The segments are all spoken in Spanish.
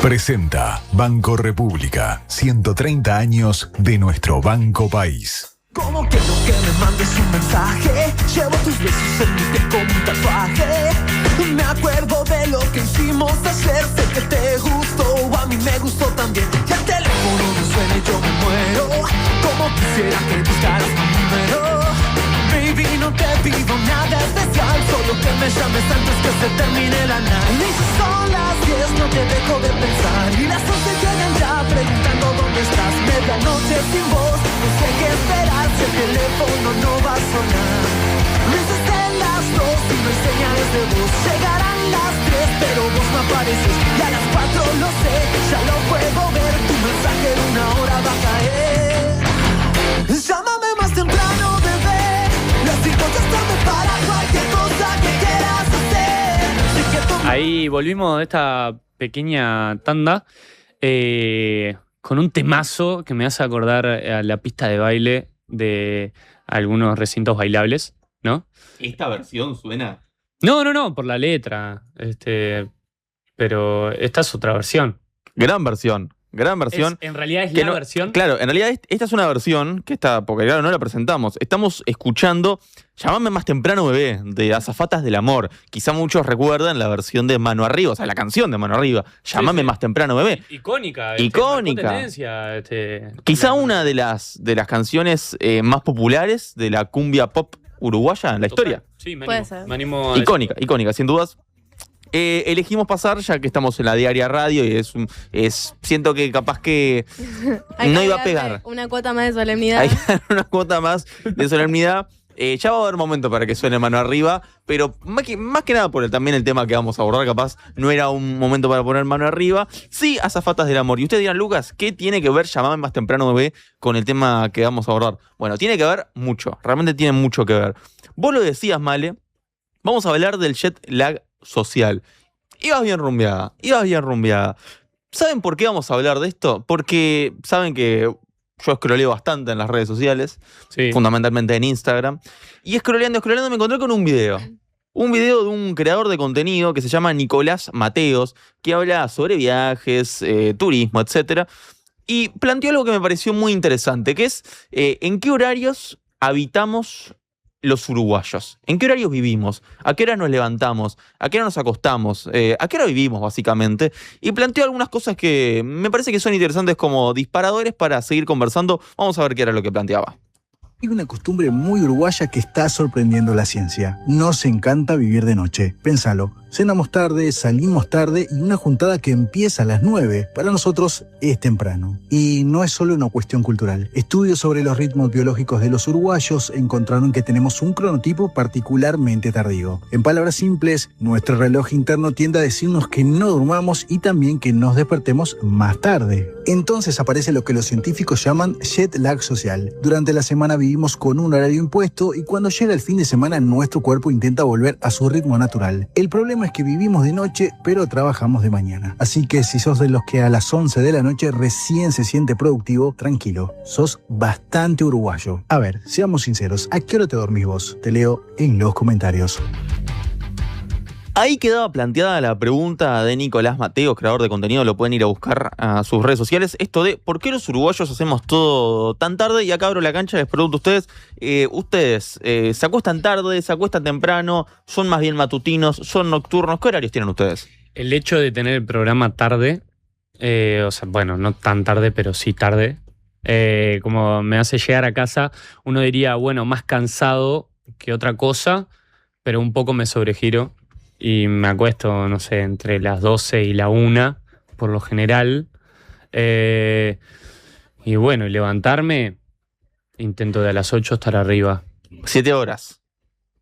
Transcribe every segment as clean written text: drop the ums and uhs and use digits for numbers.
Presenta Banco República, 130 años de nuestro Banco País. Como quiero que me mandes un mensaje, llevo tus besos en mi piel como un tatuaje. Me acuerdo de lo que hicimos ayer, sé que te gustó, a mí me gustó también. Y el teléfono no suena y yo me muero, como quisiera que buscaras mi número. Baby, no te pido nada especial, solo que me llames antes que se termine la night. Y si son las 10 no te dejo de pensar, y las 11 llegan ya preguntando dónde estás. Medianoche sin voz, no sé qué esperar, si el teléfono no va a sonar. Me hiciste las 2 y no hay señales de voz. Llegarán las 3 pero vos no apareces, y a las 4 lo sé, ya lo puedo ver. Tu mensaje en una hora va a caer. Llámame más temprano, bebé. Las 5 ya están para cualquier cosa que quieras hacer. Ahí volvimos de esta pequeña tanda con un temazo que me hace acordar a la pista de baile de algunos recintos bailables, ¿no? ¿Esta versión suena? No, por la letra. Pero esta es otra versión. Gran versión. En realidad es la versión. Claro, en realidad esta es una versión que está, porque claro, no la presentamos. Estamos escuchando Llámame más temprano, bebé, de Azafatas del Amor. Quizá muchos recuerdan la versión de Mano Arriba, o sea, la canción de Mano Arriba. Llámame más temprano, bebé. Icónica. Icónica. Tendencia, Quizá una de las canciones más populares de la cumbia pop uruguaya en la historia. Sí, me Puede animo. ser. Me animo a Icónica, sin dudas. Elegimos pasar, ya que estamos en la diaria radio, y siento que capaz que no iba a pegar. Una cuota más de solemnidad. Hay una cuota más de solemnidad. Ya va a haber momento para que suene Mano Arriba, pero más que nada por también el tema que vamos a abordar, capaz no era un momento para poner Mano Arriba. Sí, Azafatas del Amor. Y ustedes dirán, Lucas, ¿qué tiene que ver Llámame más temprano, bebé, con el tema que vamos a abordar? Bueno, tiene que ver mucho, realmente tiene mucho que ver. Vos lo decías, Male, vamos a hablar del jet lag social. Ibas bien rumbeada. ¿Saben por qué vamos a hablar de esto? Porque saben que yo escroleo bastante en las redes sociales, Sí. fundamentalmente en Instagram, y scrolleando me encontré con un video. Un video de un creador de contenido que se llama Nicolás Mateos, que habla sobre viajes, turismo, etc. Y planteó algo que me pareció muy interesante, que es ¿en qué horarios habitamos los uruguayos? ¿En qué horarios vivimos? ¿A qué hora nos levantamos? ¿A qué hora nos acostamos? ¿A qué hora vivimos, básicamente? Y planteó algunas cosas que me parece que son interesantes como disparadores para seguir conversando. Vamos a ver qué era lo que planteaba. Hay una costumbre muy uruguaya que está sorprendiendo la ciencia. Nos encanta vivir de noche. Pénsalo. Cenamos tarde, salimos tarde y una juntada que empieza a las 9. Para nosotros es temprano. Y no es solo una cuestión cultural. Estudios sobre los ritmos biológicos de los uruguayos encontraron que tenemos un cronotipo particularmente tardío. En palabras simples, nuestro reloj interno tiende a decirnos que no durmamos y también que nos despertemos más tarde. Entonces aparece lo que los científicos llaman jet lag social. Durante la semana vivimos con un horario impuesto y cuando llega el fin de semana nuestro cuerpo intenta volver a su ritmo natural. El problema es que vivimos de noche pero trabajamos de mañana. Así que si sos de los que a las 11 de la noche recién se siente productivo, tranquilo, sos bastante uruguayo. A ver, seamos sinceros, ¿a qué hora te dormís vos? Te leo en los comentarios. Ahí quedaba planteada la pregunta de Nicolás Mateos, creador de contenido, lo pueden ir a buscar a sus redes sociales, esto de ¿por qué los uruguayos hacemos todo tan tarde? Y acá abro la cancha, les pregunto a ustedes, ¿se acuestan tarde, se acuestan temprano, son más bien matutinos, son nocturnos? ¿Qué horarios tienen ustedes? El hecho de tener el programa tarde, no tan tarde, pero sí tarde, como me hace llegar a casa, uno diría, bueno, más cansado que otra cosa, pero un poco me sobregiro. Y me acuesto, no sé, entre las 12 y la 1, por lo general. Y bueno, y levantarme, intento de a las 8 estar arriba. 7 horas.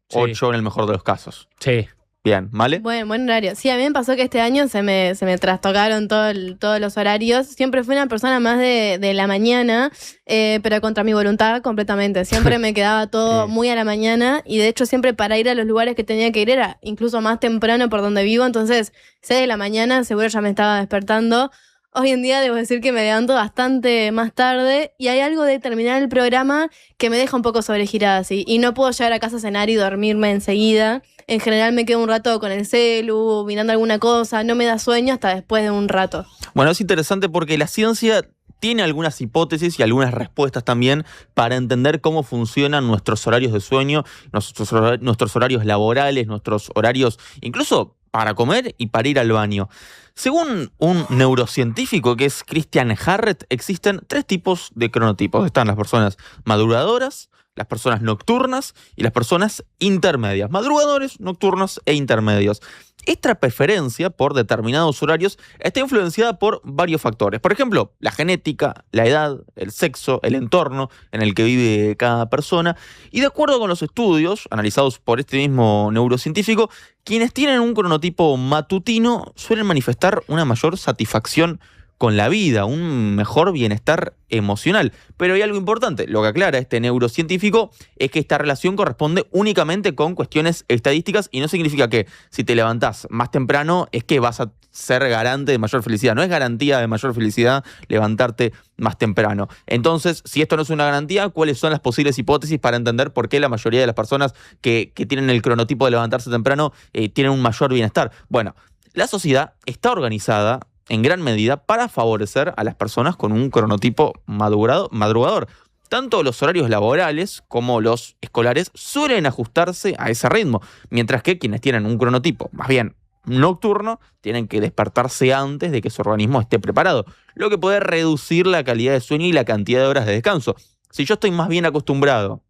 Sí. 8 en el mejor de los casos. Sí. Bien, ¿vale? Buen horario. Sí, a mí me pasó que este año se me trastocaron todos los horarios. Siempre fui una persona más de la mañana, pero contra mi voluntad completamente. Siempre me quedaba todo muy a la mañana y de hecho siempre para ir a los lugares que tenía que ir era incluso más temprano por donde vivo. Entonces, 6 de la mañana seguro ya me estaba despertando. Hoy en día debo decir que me levanto bastante más tarde y hay algo de terminar el programa que me deja un poco sobregirada, ¿sí? Y no puedo llegar a casa a cenar y dormirme enseguida. en general me quedo un rato con el celu, mirando alguna cosa, no me da sueño hasta después de un rato. Bueno, es interesante porque la ciencia tiene algunas hipótesis y algunas respuestas también para entender cómo funcionan nuestros horarios de sueño, nuestros horarios laborales, nuestros horarios incluso para comer y para ir al baño. Según un neurocientífico que es Christian Harret, existen 3 tipos de cronotipos. Están las personas madrugadoras, las personas nocturnas y las personas intermedias. Madrugadores, nocturnos e intermedios. Esta preferencia por determinados horarios está influenciada por varios factores. Por ejemplo, la genética, la edad, el sexo, el entorno en el que vive cada persona. Y de acuerdo con los estudios analizados por este mismo neurocientífico, quienes tienen un cronotipo matutino suelen manifestar una mayor satisfacción con la vida, un mejor bienestar emocional. Pero hay algo importante, lo que aclara este neurocientífico es que esta relación corresponde únicamente con cuestiones estadísticas y no significa que si te levantás más temprano es que vas a ser garante de mayor felicidad. No es garantía de mayor felicidad levantarte más temprano. Entonces, si esto no es una garantía, ¿cuáles son las posibles hipótesis para entender por qué la mayoría de las personas que tienen el cronotipo de levantarse temprano tienen un mayor bienestar? Bueno, la sociedad está organizada en gran medida para favorecer a las personas con un cronotipo madrugador. Tanto los horarios laborales como los escolares suelen ajustarse a ese ritmo, mientras que quienes tienen un cronotipo más bien nocturno tienen que despertarse antes de que su organismo esté preparado, lo que puede reducir la calidad de sueño y la cantidad de horas de descanso. Si yo estoy más bien acostumbrado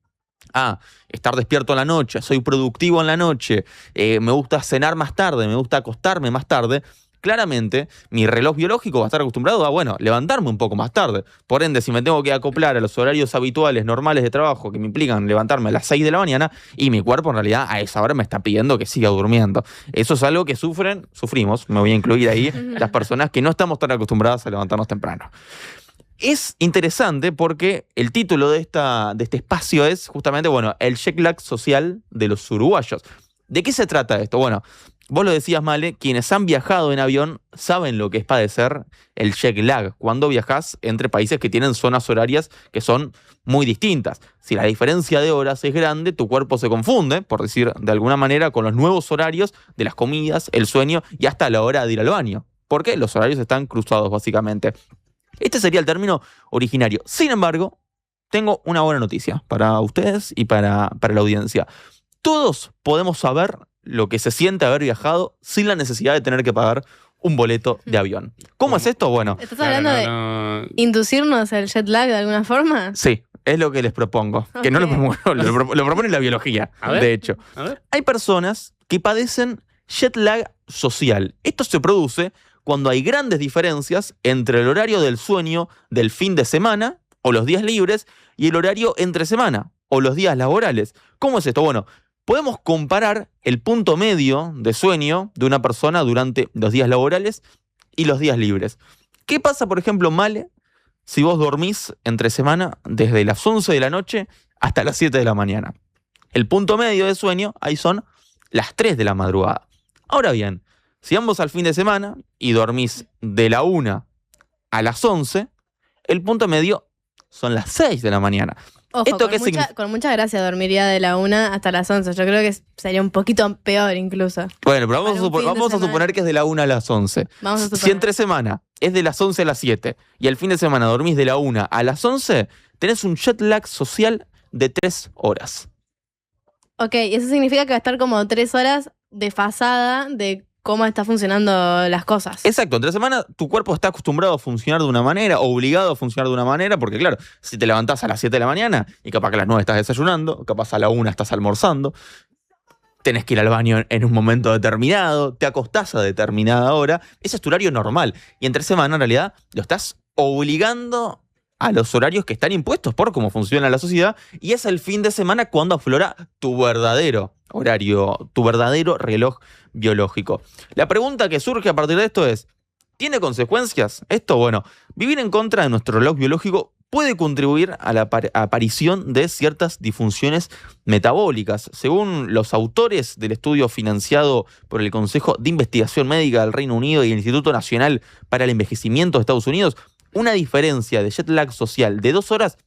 a estar despierto en la noche, soy productivo en la noche, me gusta cenar más tarde, me gusta acostarme más tarde, claramente mi reloj biológico va a estar acostumbrado a, levantarme un poco más tarde. Por ende, si me tengo que acoplar a los horarios habituales, normales de trabajo, que me implican levantarme a las 6 de la mañana, y mi cuerpo en realidad a esa hora me está pidiendo que siga durmiendo. Eso es algo que sufrimos, me voy a incluir ahí, las personas que no estamos tan acostumbradas a levantarnos temprano. Es interesante porque el título de este espacio es justamente, el jet lag social de los uruguayos. ¿De qué se trata esto? Bueno, vos lo decías, Male, quienes han viajado en avión saben lo que es padecer el jet lag cuando viajás entre países que tienen zonas horarias que son muy distintas. Si la diferencia de horas es grande, tu cuerpo se confunde, por decir de alguna manera, con los nuevos horarios de las comidas, el sueño y hasta la hora de ir al baño. Porque los horarios están cruzados, básicamente. Este sería el término originario. Sin embargo, tengo una buena noticia para ustedes y para la audiencia. Todos podemos saber lo que se siente haber viajado sin la necesidad de tener que pagar un boleto de avión. ¿Cómo es esto? Bueno, ¿estás hablando de inducirnos el jet lag de alguna forma? Sí, es lo que les propongo. Okay. Que no lo propongo, lo propone la biología, de hecho. Hay personas que padecen jet lag social. Esto se produce cuando hay grandes diferencias entre el horario del sueño del fin de semana o los días libres y el horario entre semana o los días laborales. ¿Cómo es esto? Bueno, podemos comparar el punto medio de sueño de una persona durante los días laborales y los días libres. ¿Qué pasa, por ejemplo, Male, si vos dormís entre semana desde las 11 de la noche hasta las 7 de la mañana? El punto medio de sueño ahí son las 3 de la madrugada. Ahora bien, si vamos al fin de semana y dormís de la 1 a las 11, el punto medio son las 6 de la mañana. Ojo, ¿Esto con mucha gracia dormiría de la 1 hasta las 11. Yo creo que sería un poquito peor incluso. Bueno, pero vamos a suponer que es de la 1 a las 11. Vamos a suponer. Si entre semana es de las 11 a las 7 y el fin de semana dormís de la 1 a las 11, tenés un jet lag social de 3 horas. Ok, eso significa que va a estar como 3 horas desfasada de cómo está funcionando las cosas. Exacto, entre semana tu cuerpo está acostumbrado a funcionar de una manera, obligado a funcionar de una manera, porque claro, si te levantás a las 7 de la mañana y capaz que a las 9 estás desayunando, capaz a la 1 estás almorzando, tenés que ir al baño en un momento determinado, te acostás a determinada hora, ese es tu horario normal. Y entre semana en realidad lo estás obligando a los horarios que están impuestos por cómo funciona la sociedad, y es el fin de semana cuando aflora tu verdadero horario, tu verdadero reloj biológico. La pregunta que surge a partir de esto es, ¿tiene consecuencias esto? Bueno, vivir en contra de nuestro reloj biológico puede contribuir a la aparición de ciertas disfunciones metabólicas. Según los autores del estudio financiado por el Consejo de Investigación Médica del Reino Unido y el Instituto Nacional para el Envejecimiento de Estados Unidos, una diferencia de jet lag social de 2 horas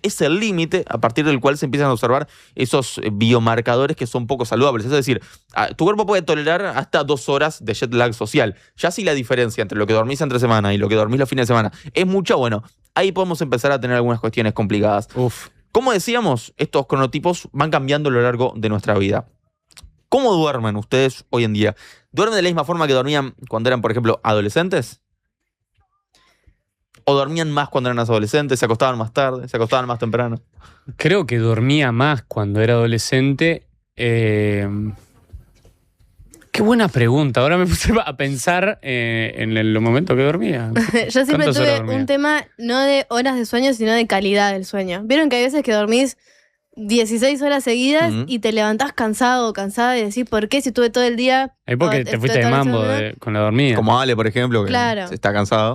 es el límite a partir del cual se empiezan a observar esos biomarcadores que son poco saludables. Es decir, tu cuerpo puede tolerar hasta 2 horas de jet lag social. Ya si la diferencia entre lo que dormís entre semana y lo que dormís los fines de semana es mucha, bueno, ahí podemos empezar a tener algunas cuestiones complicadas. Como decíamos, estos cronotipos van cambiando a lo largo de nuestra vida. ¿Cómo duermen ustedes hoy en día? ¿Duermen de la misma forma que dormían cuando eran, por ejemplo, adolescentes? ¿O dormían más cuando eran adolescentes? ¿Se acostaban más tarde? ¿Se acostaban más temprano? Creo que dormía más cuando era adolescente. Qué buena pregunta. Ahora me puse a pensar en los momentos que dormía. Yo siempre ¿Cuántas horas tuve dormía? un tema no de horas de sueño, sino de calidad del sueño. ¿Vieron que hay veces que dormís 16 horas seguidas y te levantás cansado o cansada y decís, ¿por qué si tuve todo el día? Ahí porque te fuiste de mambo con la dormida. Como Ale, por ejemplo, que Claro. está cansado.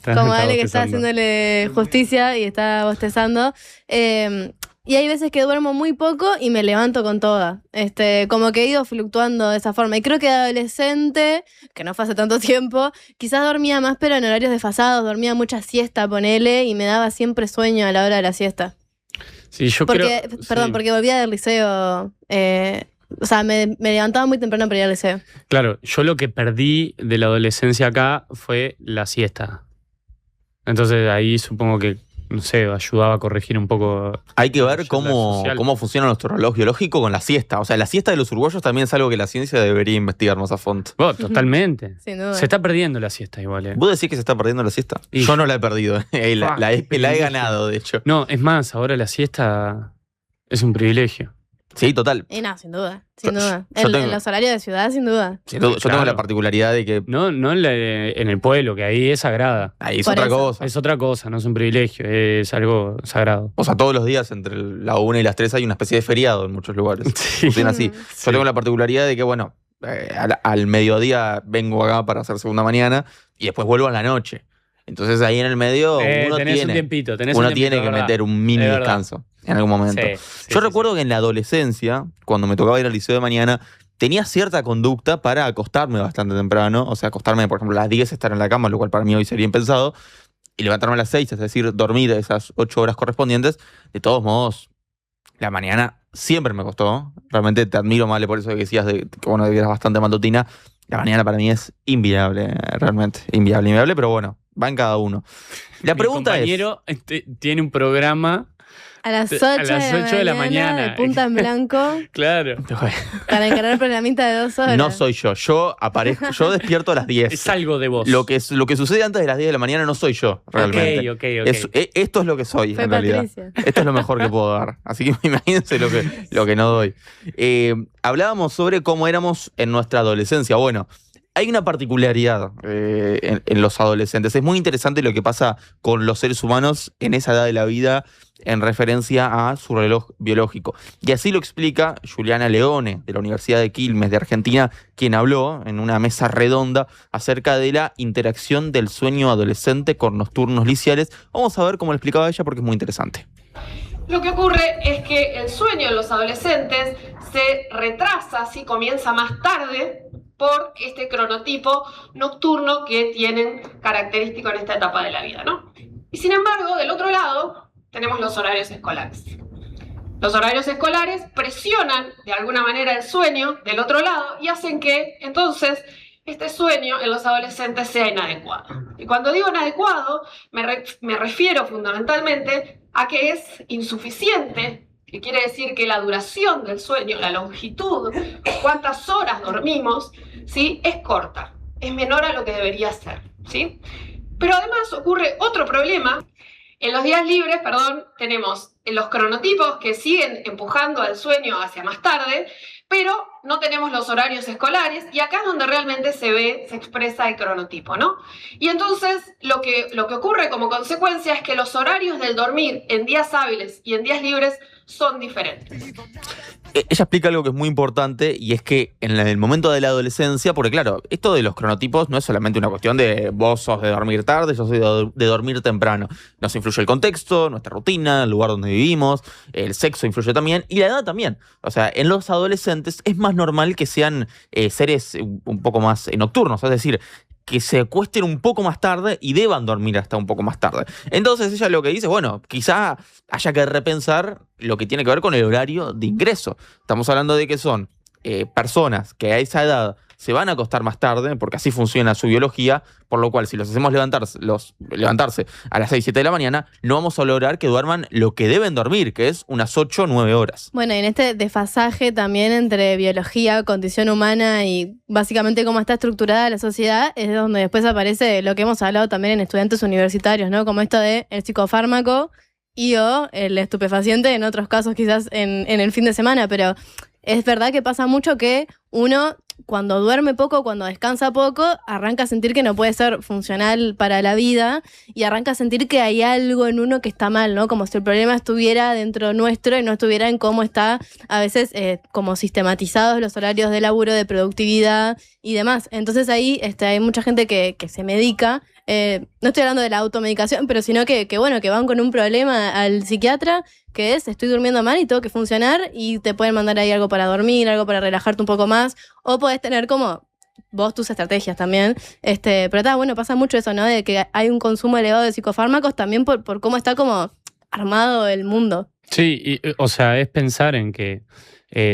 Como Ale que está haciéndole justicia y está bostezando. Y hay veces que duermo muy poco y me levanto con toda. Como que he ido fluctuando de esa forma. Y creo que de adolescente, que no fue hace tanto tiempo, quizás dormía más, pero en horarios desfasados. Dormía mucha siesta, ponele, y me daba siempre sueño a la hora de la siesta. Sí, yo Porque, creo... perdón, sí. porque volvía del liceo. O sea, me levantaba muy temprano para ir al liceo. Claro, yo lo que perdí de la adolescencia acá fue la siesta. Entonces ahí supongo que, no sé, ayudaba a corregir un poco. Hay que ver el jet lag social. cómo funciona nuestro reloj biológico con la siesta. O sea, la siesta de los uruguayos también es algo que la ciencia debería investigar más a fondo. Totalmente. Sin duda. Se está perdiendo la siesta igual. ¿Vos decís que se está perdiendo la siesta? Y- Yo no la he perdido. La he ganado, de hecho. No, es más, ahora la siesta es un privilegio. Sí, total. Y no, sin duda. Sin Yo- duda. yo tengo- En los horarios de ciudad, sin duda. Yo tengo Claro. la particularidad de que No en el pueblo, que ahí es sagrada. ahí es Por otra eso. cosa. Es otra cosa, no es un privilegio, es algo sagrado. O sea, todos los días entre la 1 y las 3 hay una especie de feriado en muchos lugares. Sí. Funciona así. Sí. Yo tengo la particularidad de que, bueno, al mediodía vengo acá para hacer segunda mañana y después vuelvo a la noche. Entonces ahí en el medio uno tenés un tiene, tiempito, uno tiene que meter un mini Es verdad. descanso en algún momento. Yo recuerdo que en la adolescencia, cuando me tocaba ir al liceo de mañana, tenía cierta conducta para acostarme bastante temprano. O sea, acostarme, por ejemplo, a las 10, estar en la cama, lo cual para mí hoy sería impensado, y levantarme a las 6, es decir, dormir esas 8 horas correspondientes. De todos modos, la mañana siempre me costó. Realmente te admiro, Male, por eso que decías que bueno, que eras bastante matutina. La mañana para mí es inviable, realmente. Inviable, pero bueno, va en cada uno. La pregunta Mi compañero tiene un programa. A las 8, A las 8 de la mañana. de punta en blanco, Claro. para encargar programita de 2 horas. no soy yo. Yo despierto a las 10. Es algo de vos. Lo que sucede antes de las 10 de la mañana no soy yo, realmente. Ok. Esto Esto es lo que soy, Fue en realidad. Patricia. Esto es lo mejor que puedo dar. Así que imagínense lo que no doy. Hablábamos sobre cómo éramos en nuestra adolescencia. Bueno, hay una particularidad en los adolescentes. Es muy interesante lo que pasa con los seres humanos en esa edad de la vida en referencia a su reloj biológico. Y así lo explica Juliana Leone, de la Universidad de Quilmes, de Argentina, quien habló en una mesa redonda acerca de la interacción del sueño adolescente con los turnos liciales. Vamos a ver cómo lo explicaba ella porque es muy interesante. Lo que ocurre es que el sueño de los adolescentes se retrasa, si comienza más tarde, por este cronotipo nocturno que tienen característico en esta etapa de la vida, ¿no? Y sin embargo, del otro lado, tenemos los horarios escolares. Los horarios escolares presionan de alguna manera el sueño del otro lado y hacen que entonces este sueño en los adolescentes sea inadecuado. Y cuando digo inadecuado, me refiero fundamentalmente a que es insuficiente, que quiere decir que la duración del sueño, la longitud, cuántas horas dormimos, ¿sí? Es corta, es menor a lo que debería ser, ¿sí? Pero además ocurre otro problema. En los días libres, tenemos los cronotipos que siguen empujando al sueño hacia más tarde, pero no tenemos los horarios escolares y acá es donde realmente se expresa el cronotipo, ¿no? Y entonces lo que ocurre como consecuencia es que los horarios del dormir en días hábiles y en días libres son diferentes. Ella explica algo que es muy importante y es que en el momento de la adolescencia, porque claro, esto de los cronotipos no es solamente una cuestión de vos sos de dormir tarde, yo soy de dormir temprano. Nos influye el contexto, nuestra rutina, el lugar donde vivimos, el sexo influye también y la edad también. O sea, en los adolescentes es más normal que sean seres un poco más nocturnos, es decir, que se acuesten un poco más tarde y deban dormir hasta un poco más tarde. Entonces ella lo que dice, bueno, quizá haya que repensar lo que tiene que ver con el horario de ingreso. Estamos hablando de que son personas que a esa edad se van a acostar más tarde, porque así funciona su biología, por lo cual si los hacemos levantarse a las 6, 7 de la mañana, no vamos a lograr que duerman lo que deben dormir, que es unas 8 o 9 horas. Bueno, y en este desfasaje también entre biología, condición humana y básicamente cómo está estructurada la sociedad, es donde después aparece lo que hemos hablado también en estudiantes universitarios, ¿no? Como esto de el psicofármaco y o el estupefaciente, en otros casos quizás en el fin de semana, pero es verdad que pasa mucho que uno, cuando duerme poco, cuando descansa poco, arranca a sentir que no puede ser funcional para la vida y arranca a sentir que hay algo en uno que está mal, ¿no? Como si el problema estuviera dentro nuestro y no estuviera en cómo está a veces como sistematizados los horarios de laburo, de productividad y demás. Entonces ahí hay mucha gente que se medica. No estoy hablando de la automedicación, pero sino que van con un problema al psiquiatra, que es, estoy durmiendo mal y tengo que funcionar, y te pueden mandar ahí algo para dormir, algo para relajarte un poco más, o podés tener como vos tus estrategias también. Pero pasa mucho eso, ¿no? De que hay un consumo elevado de psicofármacos también por cómo está como armado el mundo. Sí, o sea, es pensar en que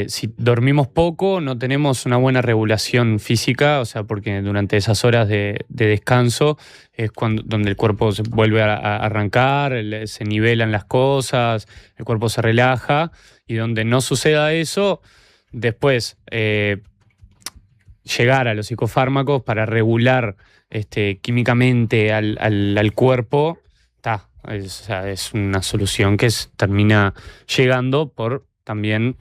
si dormimos poco, no tenemos una buena regulación física, o sea, porque durante esas horas de descanso es donde el cuerpo se vuelve a arrancar, se nivelan las cosas, el cuerpo se relaja, y donde no suceda eso, después llegar a los psicofármacos para regular químicamente al cuerpo, es una solución que termina llegando por también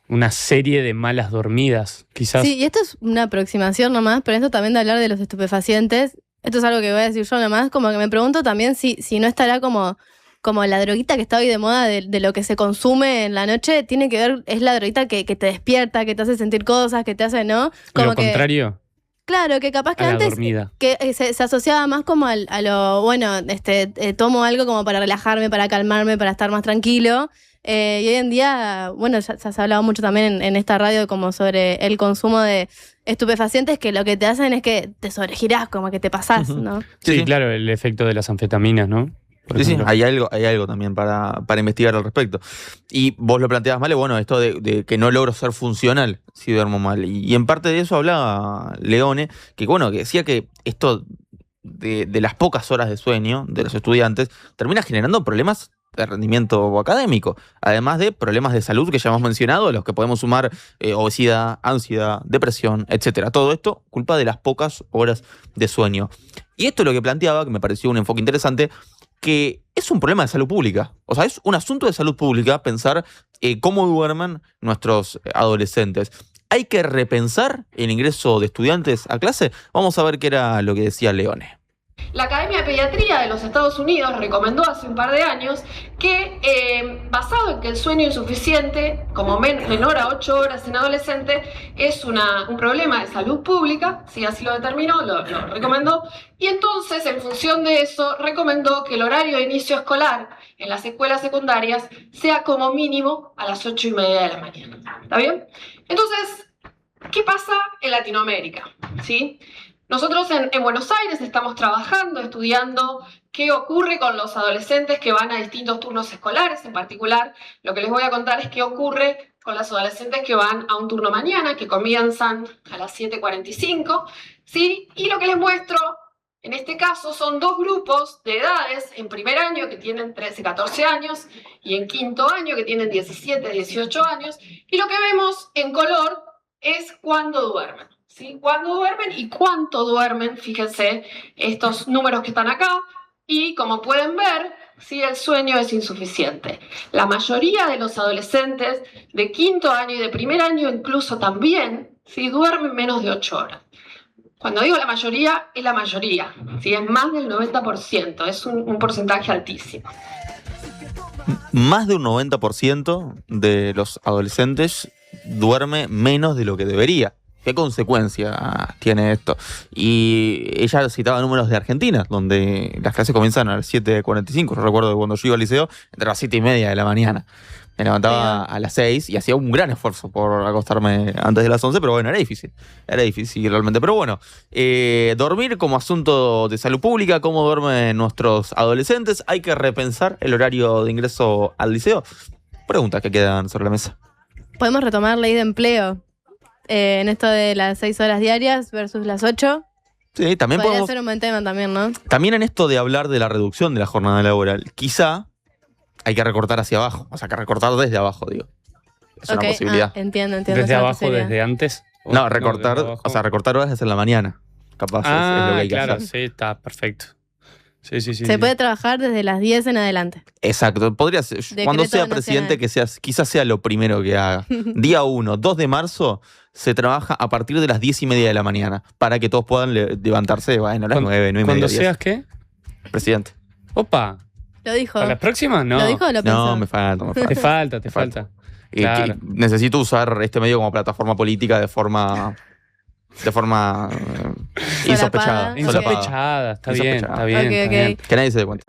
una serie de malas dormidas, quizás. Sí, y esto es una aproximación nomás, pero esto también de hablar de los estupefacientes, esto es algo que voy a decir yo nomás, como que me pregunto también si no estará como la droguita que está hoy de moda de lo que se consume en la noche, tiene que ver, es la droguita que te despierta, que te hace sentir cosas, que te hace, ¿no? Como lo contrario. Claro, que capaz que a la antes dormida. que se asociaba más como a lo, bueno, tomo algo como para relajarme, para calmarme, para estar más tranquilo. Y hoy en día, bueno, ya se ha hablado mucho también en esta radio como sobre el consumo de estupefacientes, que lo que te hacen es que te sobregirás, como que te pasás, ¿no? Sí, claro, el efecto de las anfetaminas, ¿no? Sí, hay algo también para investigar al respecto. Y vos lo planteabas mal, bueno, esto de que no logro ser funcional si duermo mal. Y en parte de eso hablaba Leone, que decía que esto de las pocas horas de sueño de los estudiantes termina generando problemas de rendimiento académico, además de problemas de salud que ya hemos mencionado, a los que podemos sumar obesidad, ansiedad, depresión, etcétera. Todo esto culpa de las pocas horas de sueño. Y esto es lo que planteaba, que me pareció un enfoque interesante, que es un problema de salud pública. O sea, es un asunto de salud pública pensar cómo duermen nuestros adolescentes. ¿Hay que repensar el ingreso de estudiantes a clase? Vamos a ver qué era lo que decía Leone. La Academia de Pediatría de los Estados Unidos recomendó hace un par de años que, basado en que el sueño insuficiente, como menor a 8 horas en adolescente, es un problema de salud pública, sí, así lo determinó, lo recomendó, y entonces, en función de eso, recomendó que el horario de inicio escolar en las escuelas secundarias sea como mínimo a las 8:30 de la mañana. ¿Está bien? Entonces, ¿qué pasa en Latinoamérica? ¿Sí? Nosotros en Buenos Aires estamos trabajando, estudiando qué ocurre con los adolescentes que van a distintos turnos escolares. En particular, lo que les voy a contar es qué ocurre con los adolescentes que van a un turno mañana, que comienzan a las 7:45, ¿sí? Y lo que les muestro, en este caso, son dos grupos de edades, en primer año que tienen 13, 14 años, y en quinto año que tienen 17, 18 años, y lo que vemos en color es cuándo duermen. ¿Sí? Cuándo duermen y cuánto duermen, fíjense estos números que están acá, y como pueden ver, ¿sí? El sueño es insuficiente. La mayoría de los adolescentes de quinto año y de primer año incluso también, ¿sí? Duermen menos de 8 horas. Cuando digo la mayoría, es la mayoría, ¿sí? Es más del 90%, es un porcentaje altísimo. Más de un 90% de los adolescentes duerme menos de lo que debería. ¿Qué consecuencia tiene esto? Y ella citaba números de Argentina, donde las clases comienzan a las 7:45. Yo recuerdo que cuando yo iba al liceo, entre las 7:30 de la mañana. Me levantaba a las 6 y hacía un gran esfuerzo por acostarme antes de las 11, pero bueno, era difícil realmente. Pero bueno, dormir como asunto de salud pública, cómo duermen nuestros adolescentes, hay que repensar el horario de ingreso al liceo. Preguntas que quedan sobre la mesa. Podemos retomar ley de empleo en esto de las 6 horas diarias versus las 8. Sí, también Podría podemos. ser un buen tema también, ¿no? También en esto de hablar de la reducción de la jornada laboral, quizá hay que recortar hacia abajo, o sea, que recortar desde abajo, digo. Es una posibilidad. Entiendo. ¿Desde esa abajo, sería. desde antes? No, recortar, desde abajo. o sea, recortar horas en la mañana. Capaz es lo que hay que claro, hacer. sí, está perfecto. Sí. Se puede trabajar desde las 10 en adelante. Exacto, podría ser. Cuando sea nacional. presidente, quizás sea lo primero que haga. Día 1, 2 de marzo, se trabaja a partir de las 10:30 de la mañana, para que todos puedan levantarse, bueno, a las 9:30. Cuando seas, ¿qué? Presidente. Opa, Lo dijo. ¿a las próximas? No. ¿Lo dijo o lo pensó? No, me falta. Te falta. Y Claro. necesito usar este medio como plataforma política de forma insospechada. Solapada. Insospechada, está bien, Insospechada. está bien. Ok, está ok. bien. Que nadie se dé cuenta.